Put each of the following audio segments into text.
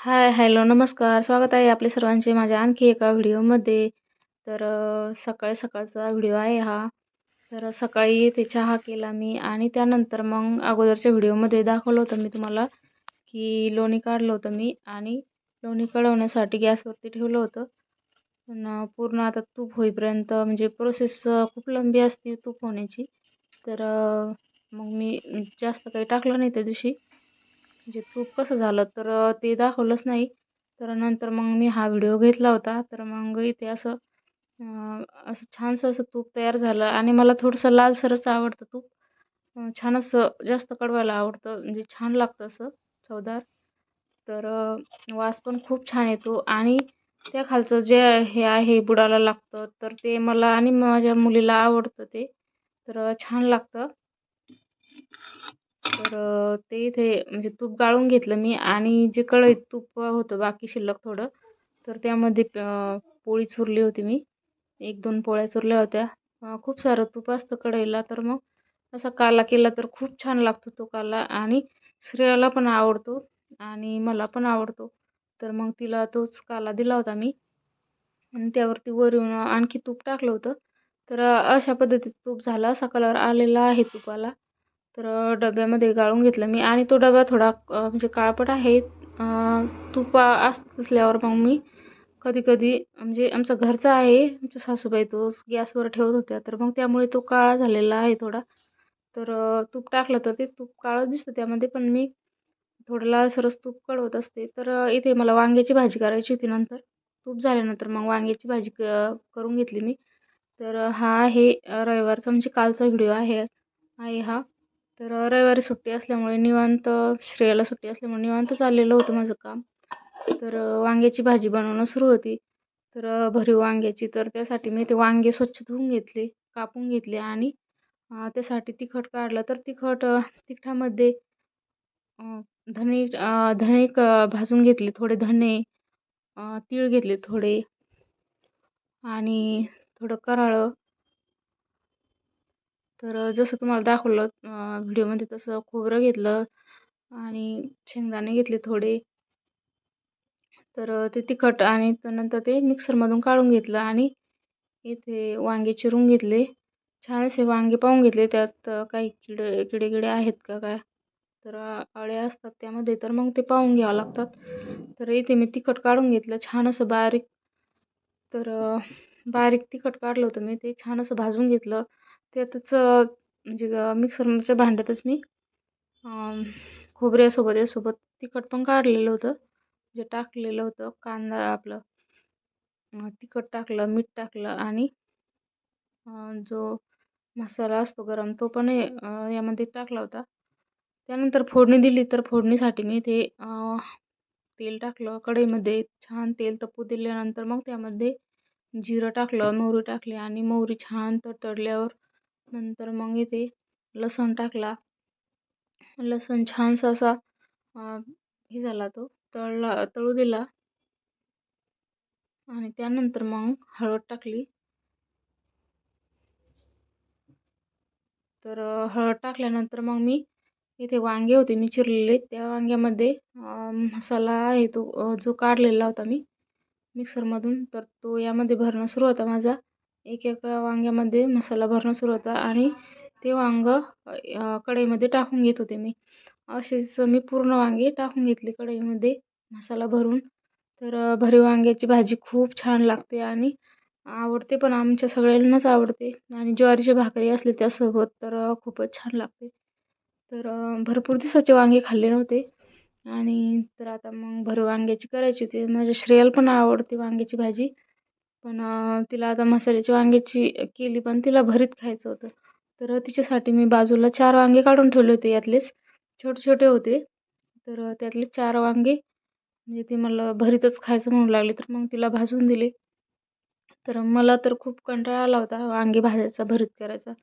हाय, hello, नमस्कार. स्वागत आहे आपले सर्वांचे माझ्या आणखी एका व्हिडिओमध्ये. तर सकाळी सकाळचा व्हिडिओ आहे हा. तर सकाळी ते चहा केला मी आणि त्यानंतर मग अगोदरच्या व्हिडिओमध्ये दाखवलं होतं मी तुम्हाला की लोणी काढलं होतं मी आणि लोणी कढवण्यासाठी गॅसवरती ठेवलं होतं. पण पूर्ण आता तूप होईपर्यंत म्हणजे प्रोसेस खूप लंबी असते तूप होण्याची. तर मग मी जास्त काही टाकलं नाही त्या दिवशी. म्हणजे तूप कसं झालं तर ते दाखवलंच नाही. तर नंतर मग मी हा व्हिडिओ घेतला होता. तर मग इथे असं असं छानसं असं तूप तयार झालं आणि मला थोडंसं लालसरच आवडतं तूप. छान असं जास्त कडवायला आवडतं म्हणजे छान लागतं असं चवदार. तर वास पण खूप छान येतो आणि त्या खालचं जे हे आहे बुडाला लागतं तर ते मला आणि माझ्या मुलीला आवडतं ते. तर छान लागतं. तर ते इथे म्हणजे तूप गाळून घेतलं मी आणि जे कढईत तूप होतं बाकी शिल्लक थोडं, तर त्यामध्ये पोळी चुरली होती मी. 1-2 पोळ्या चुरल्या होत्या. खूप सारं तूप असतं कढईला, तर मग असा काला केला तर खूप छान लागतो तो काला आणि श्रेयाला पण आवडतो आणि मला पण आवडतो. तर मग तिला तोच काला दिला होता मी आणि त्यावरती वरून आणखी तूप टाकलं होतं. तर अशा पद्धतीचं तूप झालं. असा कलर आलेला आहे तुपाला. तर डब्यामध्ये गाळून घेतलं मी आणि तो डबा थोडा म्हणजे काळपट आहे. तूप असत असल्यावर मग मी कधी-कधी म्हणजे आमचा घरचा आहे, आमच्या सासूबाई तो गॅसवर ठेवत होत्या, तर मग त्यामुळे तो काळा झालेला आहे थोडा. तर तूप टाकलं तर ते तूप काळं दिसतं त्यामध्ये, पण मी थोडं लालसरच तूप कडवत असते. तर इथे मला वांग्याची भाजी करायची होती नंतर. तूप झाल्यानंतर मग वांग्याची भाजी करून घेतली मी. तर हा आहे रविवारचा म्हणजे कालचा व्हिडिओ आहे आहे हा. तर रविवारी सुट्टी असल्यामुळे निवांत श्रेयाला सुट्टी असल्यामुळे निवांत चाललेलं होतं माझं काम. तर वांग्याची भाजी बनवणं सुरू होती. तर भरीव वांग्याची. तर त्यासाठी मी ते वांगे स्वच्छ धुवून घेतले, कापून घेतले आणि त्यासाठी तिखट काढलं. तर तिखटामध्ये अ, धणे भाजून घेतले, थोडे धणे, तीळ घेतले थोडे आणि थोडं कराळं. तर जसं तुम्हाला दाखवलं व्हिडिओमध्ये तसं खोबरं घेतलं आणि शेंगदाणे घेतले थोडे. तर ते तिखट आणि नंतर ते मिक्सरमधून काढून घेतलं आणि इथे वांगे चिरून घेतले. छान असे वांगे पाहून घेतले. त्यात काही किडे आहेत का काय? तर अळ्या असतात त्यामध्ये, तर मग ते पाहून घ्यावं लागतात. तर इथे मी तिखट काढून घेतलं छान असं बारीक. तर बारीक तिखट काढलं होतं मी. ते छान असं भाजून घेतलं. त्यातच म्हणजे मिक्सरच्या भांड्यातच मी यासोबत तिखट पण काढलेलं होतं. जे टाकलेलं होतं कांदा आपलं तिखट टाकलं, मीठ टाकलं आणि जो मसाला असतो गरम तो पण यामध्ये टाकला होता. त्यानंतर फोडणी दिली. तर फोडणीसाठी मी ते तेल टाकलं कढईमध्ये. छान तेल तपू दिल्यानंतर मग त्यामध्ये जिरं टाकलं, मोहरी टाकली आणि मोहरी छान तडतडल्यावर नंतर मग इथे लसूण टाकला. लसूण छानसा असा हे झाला तो तळू दिला आणि त्यानंतर मग हळद टाकली. तर हळद टाकल्यानंतर मग मी इथे वांगे होते मी चिरलेले, त्या वांग्यामध्ये मसाला आहे तो जो काढलेला होता मी मिक्सरमधून, तर तो यामध्ये भरणं सुरू होता माझा. एका वांग्यामध्ये मसाला भरणं सुरू होता आणि ते वांगं कढईमध्ये टाकून घेत होते मी. असेच मी पूर्ण वांगे टाकून घेतले कढईमध्ये मसाला भरून. तर भरीव वांग्याची भाजी खूप छान लागते आणि आवडते पण आमच्या सगळ्यांनाच आवडते आणि ज्वारीची भाकरी असली त्यासोबत तर खूपच छान लागते. तर भरपूर दिवसाचे वांगे खाल्ले नव्हते आणि तर आता मग भरीव वांग्याची करायची होती. माझ्या श्रेयाला पण आवडते वांग्याची भाजी. पण तिला आता मसाल्याची वांग्याची केली पण तिला भरीत खायचं होतं. तर तिच्यासाठी मी बाजूला 4 वांगे काढून ठेवले होते यातलेच. छोटे-छोटे होते. तर त्यातले 4 वांगे म्हणजे ती मला भरीतच खायचं म्हणू लागली, तर मग तिला भाजून दिले. तर मला तर खूप कंटाळा आला होता वांगे भाजायचा, भरीत करायचा.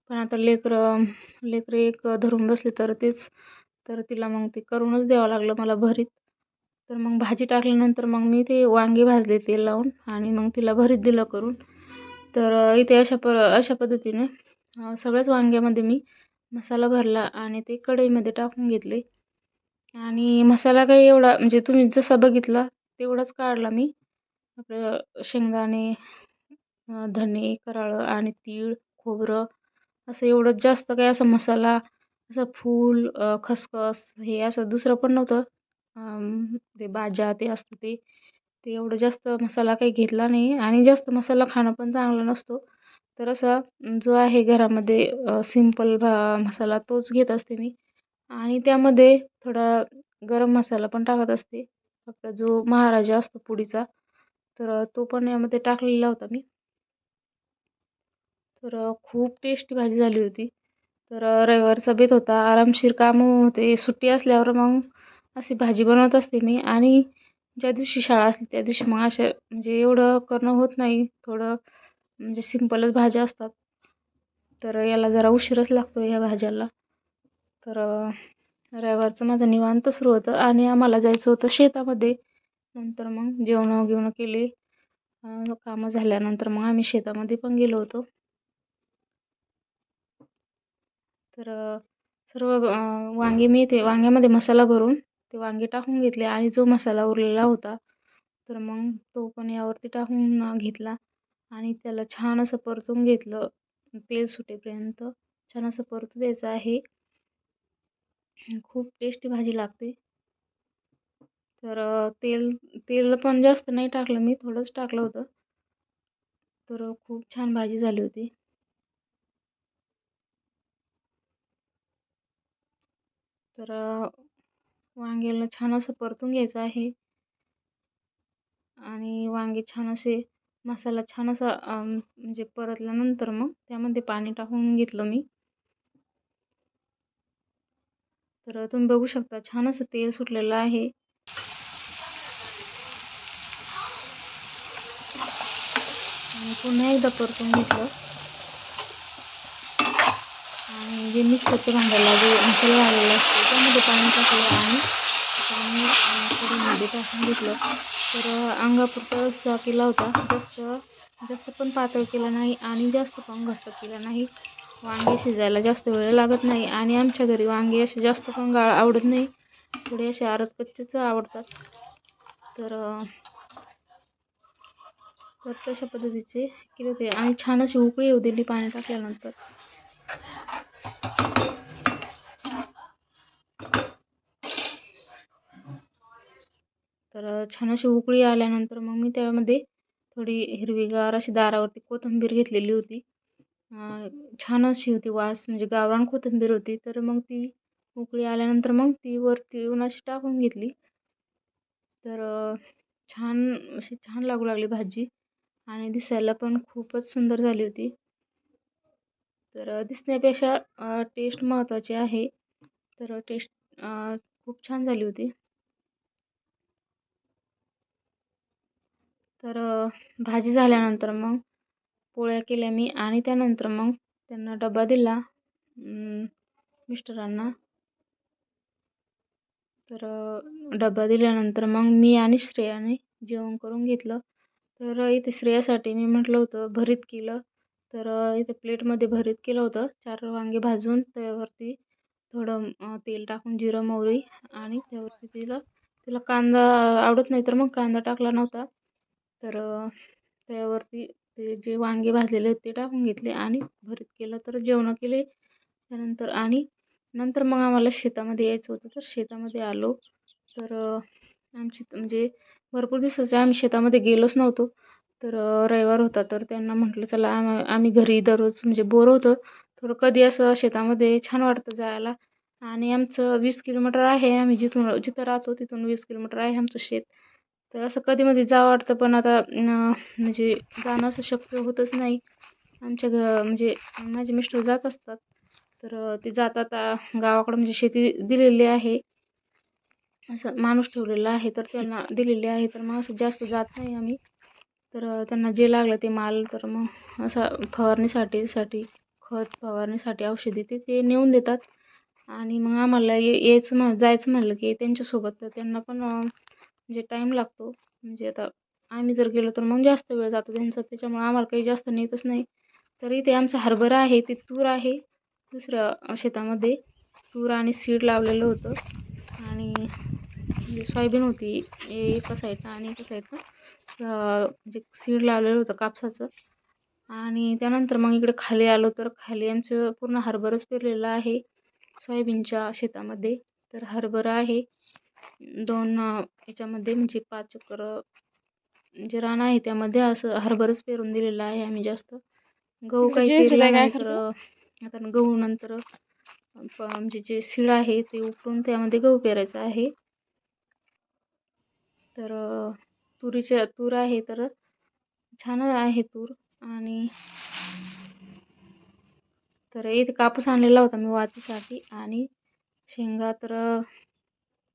पण आता लेकरं एक धरून बसले तर तेच, तर तिला मग ते करूनच द्यावं लागलं मला भरीत. तर मग भाजी टाकल्यानंतर मग मी ते वांगे भाजले तेल लावून आणि मग तिला भरीत दिलं करून. तर इथे अशा पद्धतीने सगळ्याच वांग्यामध्ये मी मसाला भरला आणि ते कढईमध्ये टाकून घेतले. आणि मसाला काही एवढा म्हणजे तुम्ही जसा बघितला तेवढाच काढला मी. आपलं शेंगदाणे, धने, कराळं आणि तीळ, खोबरं असं एवढं जास्त काही असा मसाला, असं फूल, खसखस हे असं दुसरं पण नव्हतं. ते भाज्या ते असतं ते. ते एवढं जास्त मसाला काही घेतला नाही आणि जास्त मसाला खाणं पण चांगलं नसतो. तर असा जो आहे घरामध्ये सिंपल मसाला तोच घेत असते मी. आणि त्यामध्ये थोडा गरम मसाला पण टाकत असते. आपला जो महाराजा असतो पुडीचा, तर तो पण यामध्ये टाकलेला होता मी. तर खूप टेस्टी भाजी झाली होती. तर रविवारचा बेत होता, आरामशीर कामं होते. सुट्टी असल्यावर मग अशी भाजी बनवत असते मी. आणि ज्या दिवशी शाळा असते त्या दिवशी मग असे म्हणजे एवढं करणं होत नाही. थोडं म्हणजे सिंपलच भाज्या असतात. तर याला जरा उशीरच लागतो ह्या भाज्याला. तर रविवारचं माझं निवांत सुरू होतं आणि आम्हाला जायचं होतं शेतामध्ये. नंतर मग जेवणं केले. कामं झाल्यानंतर मग आम्ही शेतामध्ये पण गेलो होतो. तर सर्व वांगे मी ते वांग्यामध्ये मसाला भरून ते वांगे टाकून घेतले आणि जो मसाला उरलेला होता तर मग तो पण यावरती टाकून घेतला आणि त्याला छान असं परतून घेतलं. तेल सुटेपर्यंत छान असं परतू द्यायचं आहे. खूप टेस्टी भाजी लागते. तर तेल तेल पण जास्त नाही टाकलं मी, थोडंच टाकलं होतं. तर खूप छान भाजी झाली होती. तर वांग्याला छान असं परतून घ्यायचं आहे आणि वांगे छान असे मसाला छान असा म्हणजे परतल्यानंतर मग त्यामध्ये पाणी टाकून घेतलं मी. तर तुम्ही बघू शकता छान असं तेल सुटलेलं आहे. आणि पुन्हा एकदा परतून घेतलं आणि जे मिक्सरच्या भांड्याला जे मसाला लागलेला असतो त्यामध्ये पाणी टाकलं आणि पाणी कढईमध्ये टाकून घेतलं. तर अंगापुरता रस्सा केला होता. जास्त पण पातळ केलं नाही आणि जास्त पण घट्ट केलं नाही. वांगे शिजायला जास्त वेळ लागत नाही आणि आमच्या घरी वांगे असे जास्त पण गाळ आवडत नाही. थोडे असे आरत कच्चेच आवडतात. तर तशा पद्धतीचे केले होते आणि छान अशी उकळी येऊ दिली पाणी टाकल्यानंतर. तर छान अशी उकळी आल्यानंतर मग मी त्यामध्ये थोडी हिरवीगार अशी दारावरती कोथिंबीर घेतलेली होती. छान अशी होती, वास म्हणजे गावरान कोथिंबीर होती. तर मग ती उकळी आल्यानंतर मग ती वरती येऊन अशी टाकून घेतली. तर छान अशी छान लागू लागली भाजी आणि दिसायला पण खूपच सुंदर झाली होती. तर दिसण्यापेक्षा टेस्ट महत्त्वाची आहे. तर टेस्ट खूप छान झाली होती. तर भाजी झाल्यानंतर मग पोळ्या केल्या मी आणि त्यानंतर मग त्यांना डबा दिला मिस्टरांना. तर डबा दिल्यानंतर मग मी आणि श्रेयाने जेवण करून घेतलं. तर इथे श्रेयासाठी मी म्हटलं होतं भरीत केलं. तर इथे प्लेटमध्ये भरीत केलं होतं. 4 वांगे भाजून त्यावरती थोडं तेल टाकून जिरं मोहरी आणि त्यावरती तिला तिला कांदा आवडत नाही तर मग कांदा टाकला नव्हता. तर त्यावरती ते जे वांगे भाजलेले होते ते टाकून घेतले आणि भरीत केलं. तर जेवणं केले त्यानंतर आणि नंतर मग आम्हाला शेतामध्ये यायचं होतं. तर शेतामध्ये आलो. तर आमची म्हणजे भरपूर दिवसाचे आम्ही शेतामध्ये गेलोच नव्हतो. तर रविवार होता तर त्यांना म्हटलं चला आम्ही घरी दररोज म्हणजे बोर होतो. थोडं कधी असं शेतामध्ये छान वाटतं जायला. आणि आमचं 20 किलोमीटर आहे. आम्ही जिथं राहतो तिथून 20 किलोमीटर आहे आमचं शेत. तर असं कधीमधी जावं वाटतं पण आता म्हणजे जाणं असं शक्य होतच नाही. आमच्या म्हणजे माझे मिस्टर जात असतात. तर ते जातात गावाकडं म्हणजे शेती दिलेली आहे. असं माणूस ठेवलेला आहे तर त्यांना दिलेली आहे. तर मग असं जास्त जात नाही आम्ही. तर त्यांना जे लागलं ते माल तर मग असं फवारणीसाठी खत फवारणीसाठी औषधी ते नेऊन देतात. आणि मग आम्हाला जायचं म्हणलं की त्यांच्यासोबत तर त्यांना पण म्हणजे टाईम लागतो. म्हणजे आता आम्ही जर गेलो तर मग जास्त वेळ जातो त्यांचा. त्याच्यामुळे आम्हाला काही जास्त नेतच नाही. तर इथे आमचा हरभरा आहे, ते तूर आहे दुसऱ्या शेतामध्ये. तूर आणि सीड लावलेलं होतं आणि म्हणजे सोयाबीन होती एका साईडनं आणि एका साईडनं म्हणजे सीड लावलेलं होतं कापसाचं. आणि त्यानंतर मग इकडे खाली आलो तर खाली आमचं पूर्ण हरभराच पेरलेलं आहे सोयाबीनच्या शेतामध्ये. तर हरभरा आहे 2 याच्यामध्ये म्हणजे 5 एकर जे रान आहे त्यामध्ये असं हरभराच पेरून दिलेलं आहे आम्ही जास्त. गहू काही पेरला नाही तर आता गहू नंतर म्हणजे जे सीड आहे ते उपटून त्यामध्ये गहू पेरायचा आहे. तर तूर आहे तर छान आहे तूर. आणि तर इथे कापूस आणलेला होता मी वातीसाठी आणि शेंगा तर